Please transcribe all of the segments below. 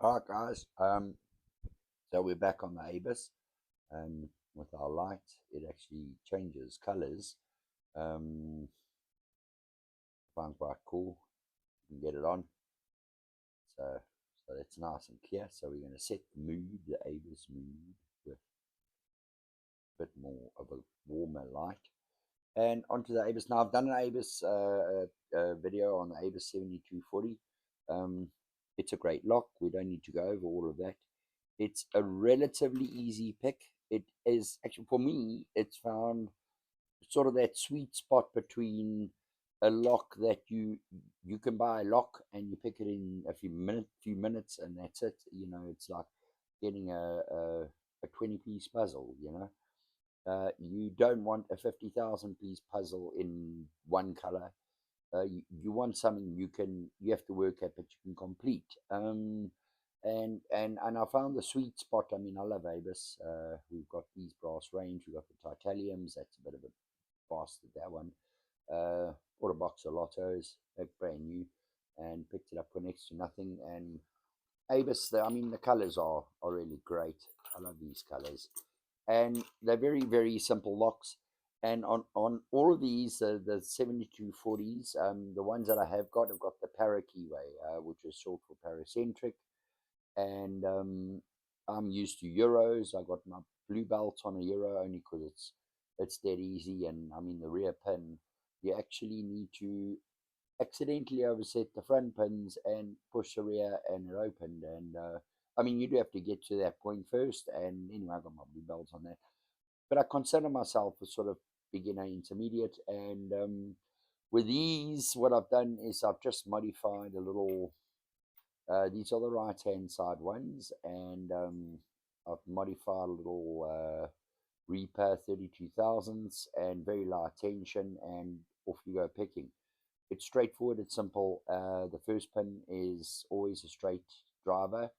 All right, guys. So we're back on the Abus, with our light. It actually changes colors. Um, Find quite cool. You can get it on. So, so that's nice and clear. So we're going to set the mood, the Abus mood, with a bit more of a warmer light. And onto the Abus. Now I've done an Abus video on the Abus 7240. It's a great lock. We don't need to go over all of that. It's a relatively easy pick. It is actually, for me, it's found sort of that sweet spot between a lock that you can buy a lock and you pick it in a few minutes, and that's it. It's like getting a 20-piece puzzle. You don't want a 50,000 piece puzzle in one color. You want something you have to work at, but you can complete. And I found the sweet spot. I mean, I love Abus. We've got these brass range. We've got the titaniums. That's a bit of a bastard, that one. Bought a box of Lottos, like brand new, and picked it up for next to nothing. And Abus, I mean, the colors are really great. I love these colors, and they're very very simple locks. And on all of these, the 7240s, the ones that I've got the para keyway, which is short for paracentric. And I'm used to euros. I got my blue belt on a euro only because it's dead easy. And I mean, the rear pin, you actually need to accidentally overset the front pins and push the rear, and it opened. And I mean, you do have to get to that point first. And anyway, I got my blue belts on that. But I consider myself a sort of beginner intermediate. And with these, what I've done is I've just modified a little. These are the right hand side ones, and I've modified a little Reaper 32,000s and very light tension, and off you go picking. It's straightforward, it's simple. The first pin is always a straight driver,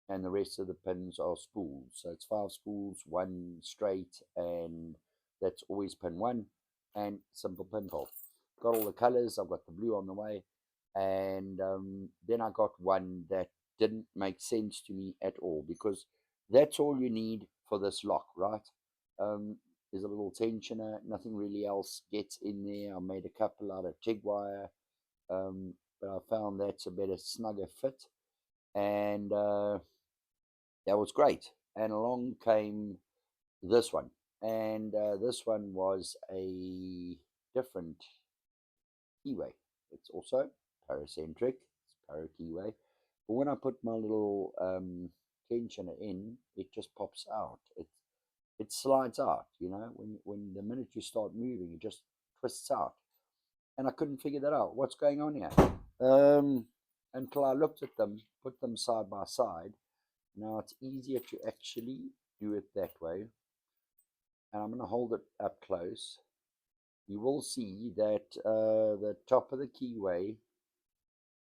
and the rest of the pins are spools. So it's 5 spools, one straight, and that's always pin one, and simple pin pull. Got all the colors. I've got the blue on the way, and then I got one that didn't make sense to me at all, because that's all you need for this lock, right? There's a little tensioner, nothing really else gets in there. I made a couple out of TIG wire, but I found that's a better, snugger fit, and that was great. And along came this one, and this one was a different keyway. It's also paracentric, it's para keyway. But when I put my little tensioner in, it just pops out. It slides out. When the minute you start moving, it just twists out. And I couldn't figure that out. What's going on here? Until I looked at them, put them side by side. Now it's easier to actually do it that way. And I'm going to hold it up close. You will see that the top of the keyway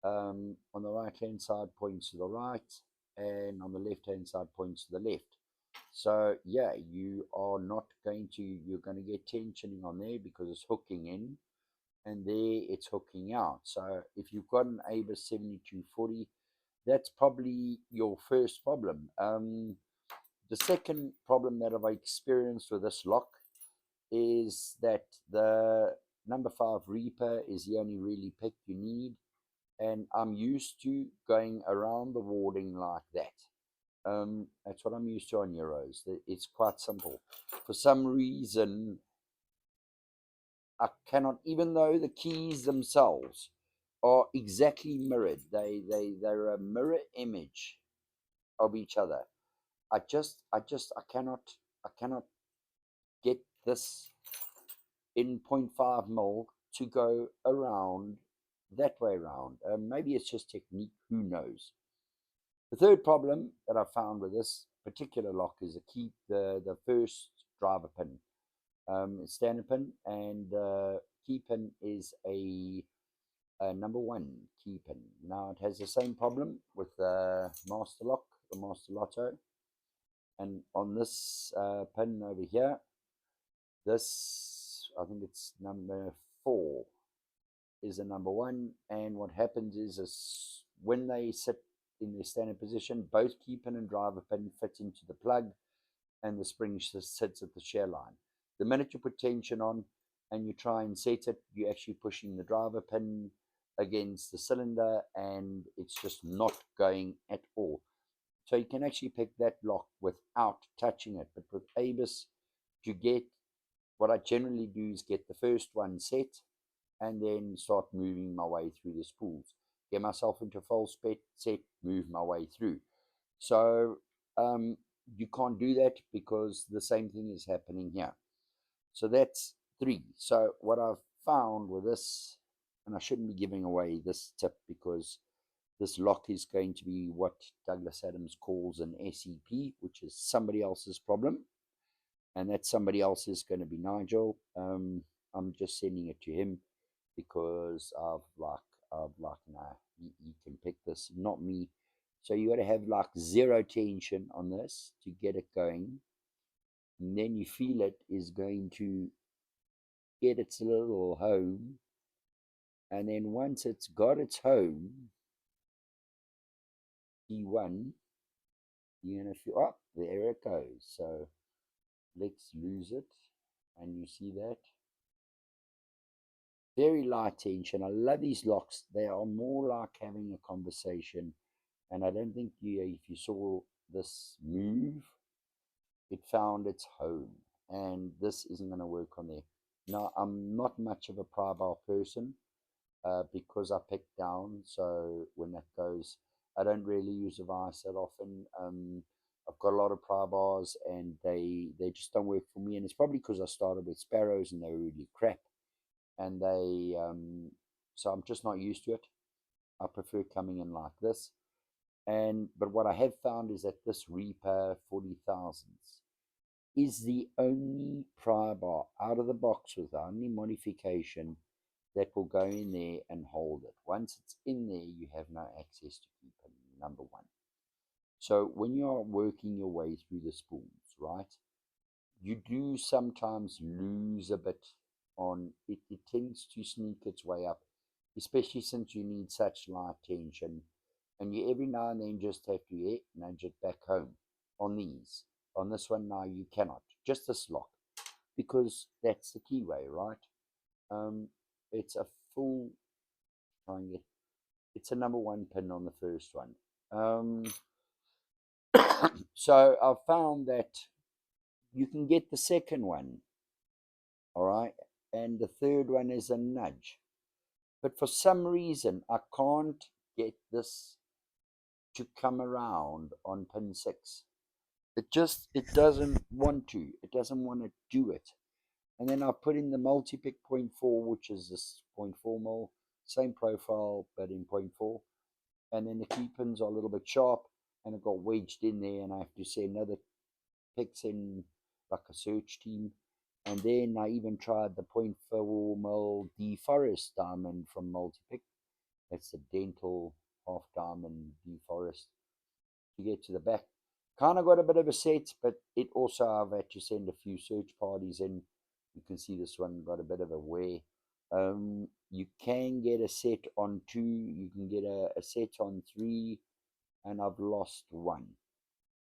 on the right hand side points to the right, and on the left hand side points to the left. So yeah, you're going to get tensioning on there because it's hooking in, and there it's hooking out. So if you've got an Abus 7240, that's probably your first problem. The second problem that I've experienced with this lock is that the number 5 Reaper is the only really pick you need, and I'm used to going around the warding like that. That's what I'm used to on Euros. It's quite simple. For some reason, I cannot, even though the keys themselves are exactly mirrored, they're a mirror image of each other. I cannot get this in 0.5 mil to go around that way around. Maybe it's just technique, who knows. The third problem that I found with this particular lock is the first driver pin. It's standard pin, and key pin is a number 1 key pin. Now it has the same problem with the master lock, the master lotto, and on this pin over here, this, I think it's number 4, is a number 1. And what happens is when they sit in their standard position. Both key pin and driver pin fit into the plug, and the spring sits at the shear line. The minute you put tension on and you try and set it, you're actually pushing the driver pin against the cylinder, and it's just not going at all. So you can actually pick that lock without touching it. But with ABUS, to get, what I generally do is get the first one set and then start moving my way through the spools. Get myself into false set, move my way through. So you can't do that because the same thing is happening here. So that's 3. So what I've found with this, and I shouldn't be giving away this tip because this lock is going to be what Douglas Adams calls an SEP, which is somebody else's problem. And that somebody else is going to be Nigel. I'm just sending it to him because nah, he can pick this, not me. So you got to have like 0 tension on this to get it going. And then you feel it is going to get its little home. And then once it's got its home, T1, you're going to feel, oh, there it goes. So let's lose it. And you see that? Very light tension. I love these locks. They are more like having a conversation. And I don't think if you saw this move, it found its home. And this isn't going to work on there. Now, I'm not much of a pry bar person because I pick down. So when that goes, I don't really use a vice that often. I've got a lot of pry bars and they just don't work for me. And it's probably because I started with Sparrows and they were really crap. And so I'm just not used to it. I prefer coming in like this. But what I have found is that this Reaper 40,000s is the only pry bar out of the box without any modification that will go in there and hold it. Once it's in there, you have no access to keep it, number one. So when you are working your way through the spools, right, you do sometimes lose a bit on it. It tends to sneak its way up, especially since you need such light tension. And you every now and then just have to nudge it back home on these. On this one now you cannot. Just this lock. Because that's the keyway, right? It's a full triangle. It's a number 1 pin on the first one. So I found that you can get the second one, all right, and the third one is a nudge. But for some reason, I can't get this to come around on pin 6. It doesn't want to. It doesn't want to do it. And then I put in the multi-pick 0.4, which is this 0.4 mil, same profile, but in 0.4. And then the key pins are a little bit sharp, and it got wedged in there, and I have to send another picks in like a search team. And then I even tried the 0.4 mil deforest diamond from multi-pick. That's the dental half diamond deforest to get to the back. Kind of got a bit of a set, but it also, I've had to send a few search parties in. You can see this one got a bit of a wear. You can get a set on 2, you can get a set on 3, and I've lost one.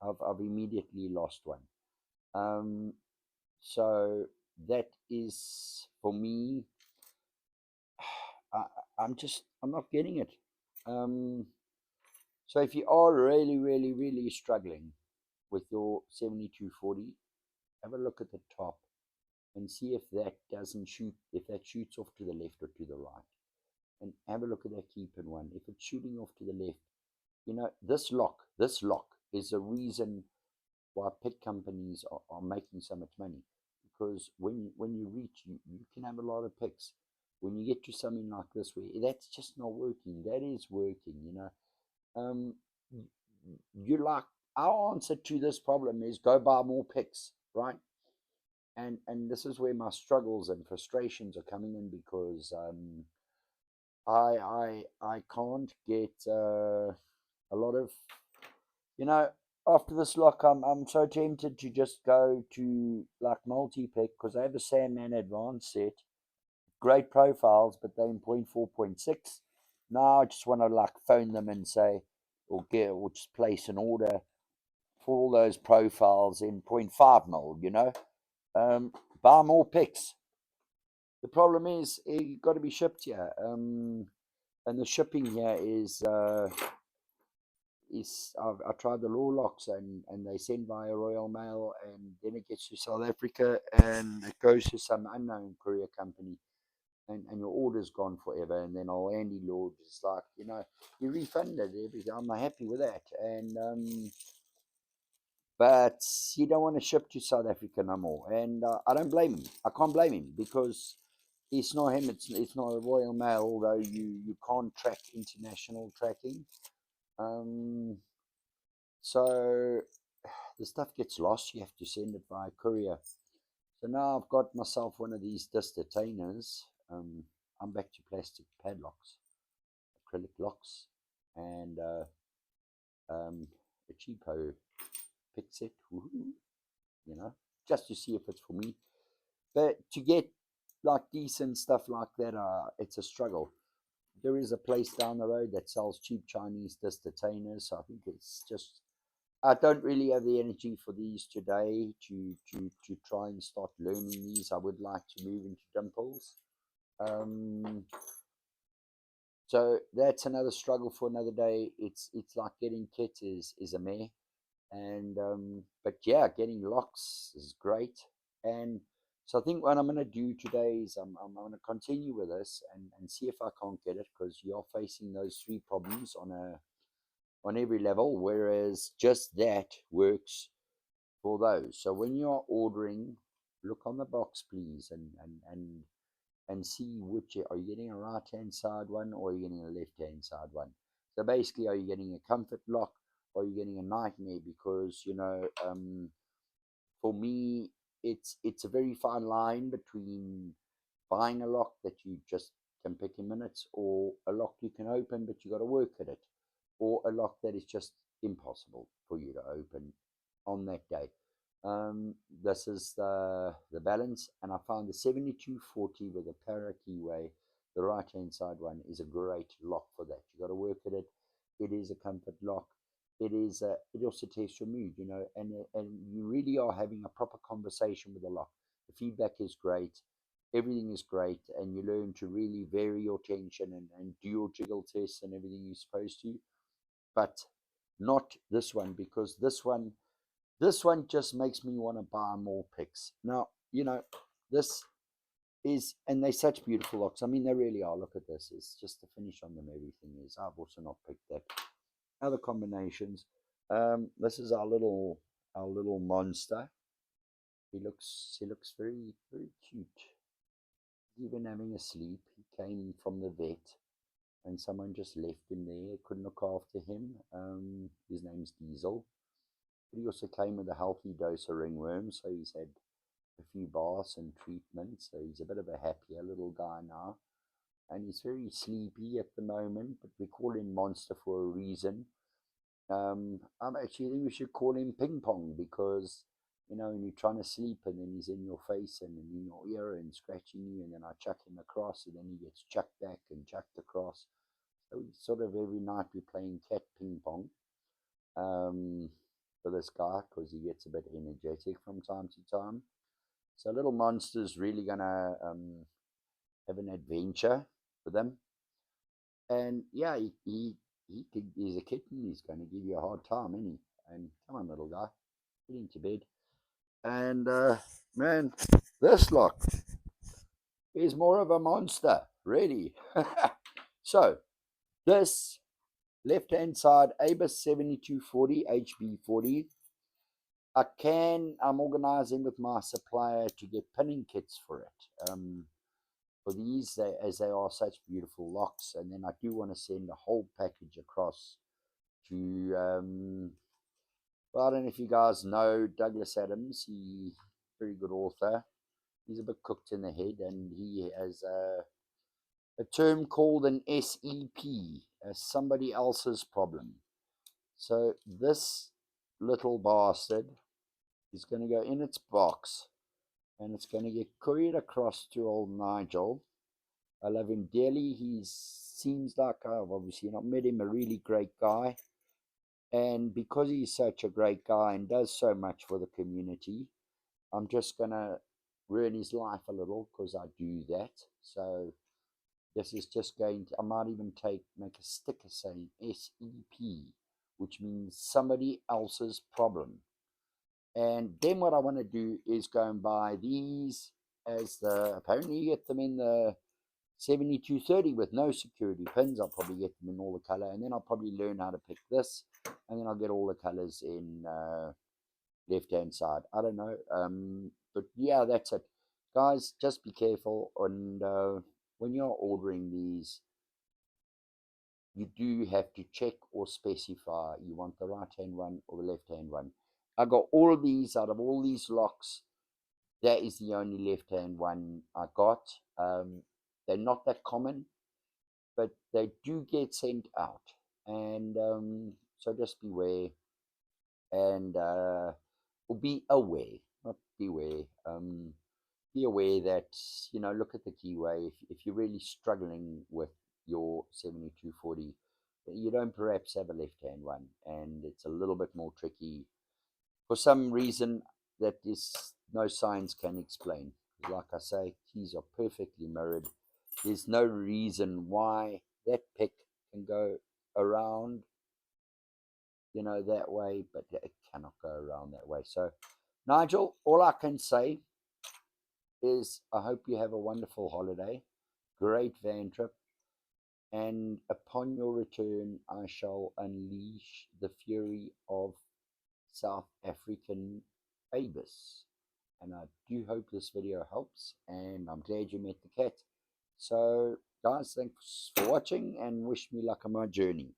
I've immediately lost one. So that is, for me, I'm not getting it. So if you are really, really, really struggling with your 7240, have a look at the top and see if that doesn't shoot, if that shoots off to the left or to the right. And have a look at that key pin one. If it's shooting off to the left, you know, this lock is the reason why pit companies are making so much money. Because when you reach, you can have a lot of picks. When you get to something like this, where that's just not working, that is working, you know. You like, our answer to this problem is go buy more picks, right? And this is where my struggles and frustrations are coming in, because I can't get a lot of, you know, after this lock, I'm so tempted to just go to like multi-pick, because they have a Sandman Advanced set, great profiles, but they're in 0.4, 0.6. Now I just want to like phone them and say, or just place an order for all those profiles in 0.5 mil, buy more picks. The problem is it got to be shipped here, and the shipping here is I tried the law locks and they send via Royal Mail, and then it gets to South Africa and it goes to some unknown courier company, and your order's gone forever. And then old Andy Lord is like, you refunded everything. I'm not happy with that, and but you don't want to ship to South Africa no more. And I don't blame him. I can't blame him because it's not him. It's not a Royal Mail, although you can't track international tracking. So the stuff gets lost. You have to send it by courier. So now I've got myself one of these disc detainers. I'm back to plastic padlocks, acrylic locks, and a cheapo pick set, just to see if it's for me. But to get like decent stuff like that, it's a struggle. There is a place down the road that sells cheap Chinese disc detainers. So I think it's just I don't really have the energy for these today to try and start learning these. I would like to move into dimples. So that's another struggle for another day. It's like getting kit is a mare, and but yeah, getting locks is great. And so I think what I'm going to do today is I'm going to continue with this and see if I can't get it, because you're facing those three problems on every level, whereas just that works for those. So when you're ordering, look on the box, please, and see which are you getting, a right hand side one or are you getting a left hand side one. So basically, are you getting a comfort lock or are you getting a nightmare? Because for me, it's a very fine line between buying a lock that you just can pick in minutes, or a lock you can open but you got to work at it, or a lock that is just impossible for you to open on that day. This is the balance, and I found the 7240 with a para keyway, the right hand side one, is a great lock for that. You got to work at it. It is a comfort lock. It also tests your mood, and you really are having a proper conversation with the lock. The feedback is great. Everything is great, and you learn to really vary your tension and do your jiggle tests and everything you're supposed to. But not this one, because this one just makes me want to buy more picks. Now, this is, and they're such beautiful locks. I mean, they really are. Look at this. It's just the finish on them. Everything is. I've also not picked that. Other combinations. This is our little monster. He looks very very cute. He's even having a sleep. He came from the vet, and someone just left him there. Couldn't look after him. His name's Diesel. But he also came with a healthy dose of ringworm, so he's had a few baths and treatments. So he's a bit of a happier little guy now, and he's very sleepy at the moment. But we call him Monster for a reason. I'm actually think we should call him Ping Pong, because when you're trying to sleep and then he's in your face and in your ear and scratching you, and then I chuck him across and then he gets chucked back and chucked across. So we sort of every night we're playing cat ping pong um, for this guy, because he gets a bit energetic from time to time. So little monster's really gonna have an adventure with him, and yeah, he's a kitten. He's going to give you a hard time, isn't he? And come on, little guy, get into bed. And man, this lock is more of a monster, really. So this left hand side ABIS 7240 HB40. I'm organizing with my supplier to get pinning kits for it. For these, as they are such beautiful locks, and then I do want to send a whole package across to well, I don't know if you guys know Douglas Adams. He's a very good author. He's a bit cooked in the head, and he has a term called an SEP, somebody else's problem. So this little bastard is going to go in its box, and it's going to get couriered across to old Nigel. I love him dearly. He seems like, I've obviously not met him, a really great guy. And because he's such a great guy and does so much for the community, I'm just going to ruin his life a little because I do that. So this is just going to, I might even make a sticker saying SEP, which means somebody else's problem. And then what I want to do is go and buy these apparently you get them in the 7230 with no security pins. I'll probably get them in all the color, and then I'll probably learn how to pick this, and then I'll get all the colors in left hand side. I don't know, but yeah, that's it, guys. Just be careful, and when you're ordering these, you do have to check or specify you want the right hand one or the left hand one. I got all of these out of all these locks. That is the only left hand one I got. They're not that common, but they do get sent out, and so just beware and or be aware, not beware. Be aware that look at the keyway. If you're really struggling with your 7240, you don't perhaps have a left hand one, and it's a little bit more tricky for some reason that is no science can explain. Like I say, keys are perfectly mirrored. There's no reason why that pick can go around, that way, but it cannot go around that way. So, Nigel, all I can say is I hope you have a wonderful holiday, great van trip, and upon your return, I shall unleash the fury of South African Abus. And I do hope this video helps, and I'm glad you met the cat. So, guys, thanks for watching, and wish me luck on my journey.